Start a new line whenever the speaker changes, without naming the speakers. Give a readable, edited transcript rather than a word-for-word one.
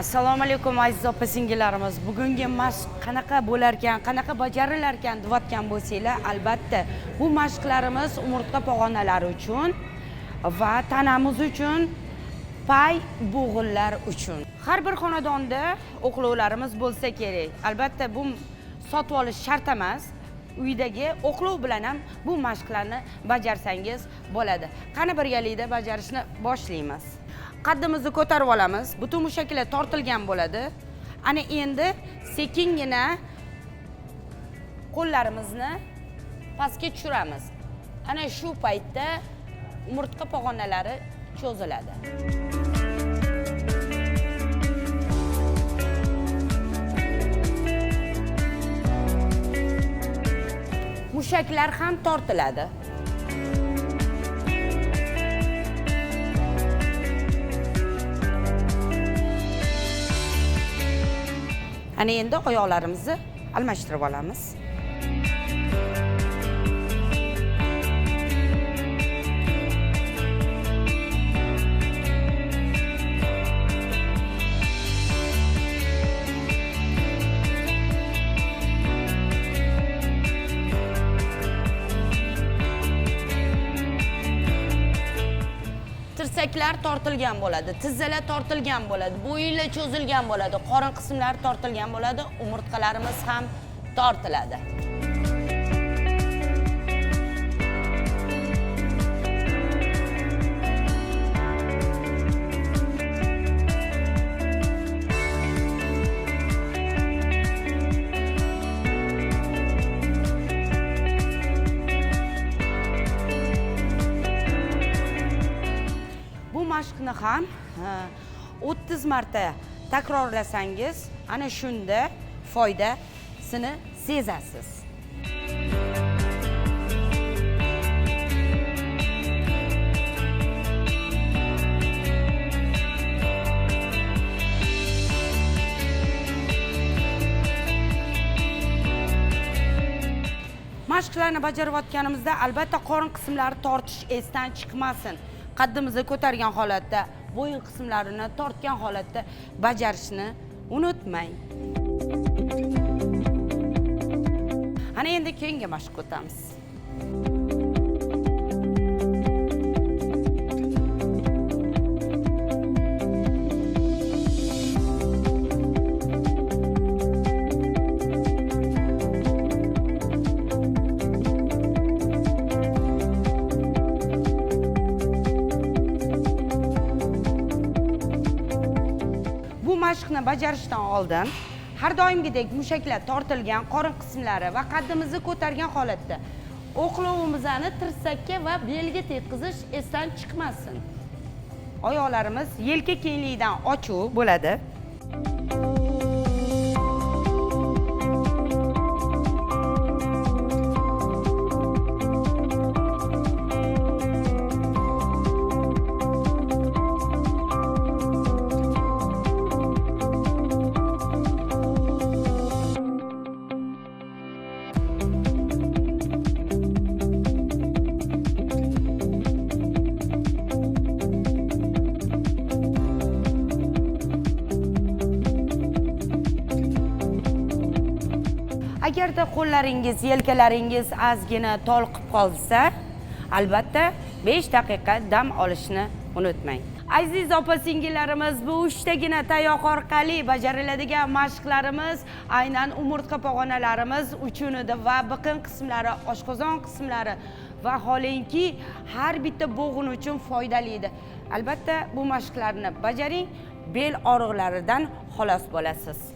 Assalomu alaykum aziz opa-singillarimiz. Bugungi mashq qanaqa bo'lar ekan, qanaqa bajarilar ekan deyotgan bo'lsanglar, albatta bu mashqlarimiz umurtqa pog'onalari uchun va tanamiz uchun, pay bo'g'inlar uchun. Har bir xonadonda o'qlovlarimiz bo'lsa kerak. Albatta bu sotib olish shart emas. Uydagi o'qlov bilan ham bu mashqlarni bajarsangiz bo'ladi. Qani birgalikda bajarishni boshlaymiz. Qaddimizni ko'tarib olamiz. Butun mushaklar tortilgan bo'ladi. Ana endi sekingina qo'llarimizni pastga tushiramiz. Ana shu paytda umurtqa pog'onalari cho'ziladi. Mushaklar ham tortiladi. Ana endi oyoqlarimizni almashtirib olamiz. Tirsaklar tortilgan bo'ladi, tizzalar tortilgan bo'ladi, bo'yinlar cho'zilgan bo'ladi, qorin qismlari tortilgan bo'ladi, umurtqalarimiz ham tortiladi. Mashqni ham 30 marta takrorlasangiz, ana shunda foydasini sezasiz. Mashqlarni bajarayotganimizda albatta qorin qismlari tortish esdan chiqmasin. Qaddimizni ko'targan holatda, bo'yin qismlarini tortgan holatda bajarishni unutmang. Ana endi keyingi mashqqa o'tamiz. Mashqni bajarishdan oldin har doimgidek mushaklar tortilgan qorin qismlari va qaddimizni ko'targan holatda o'qlovimizni tirsakka va belga tetkizish esdan chiqmasin. Oyoqlarimiz yelka kengligidan ochuv bo'ladi. Agarda qo'llaringiz, yelkalaringiz ozgina tolqib qolsa, albatta 5 daqiqa dam olishni unutmang. Aziz opa-singillarimiz, bu 3 tagina tayoq orqali bajariladigan mashqlarimiz aynan umurtqa pog'onalarimiz uchun edi va biqin qismlari, oshqozon qismlari va holinki har bitta bo'g'in uchun foydali edi. Albatta bu mashqlarni bajaring, bel og'riqlaridan xalos bo'lasiz.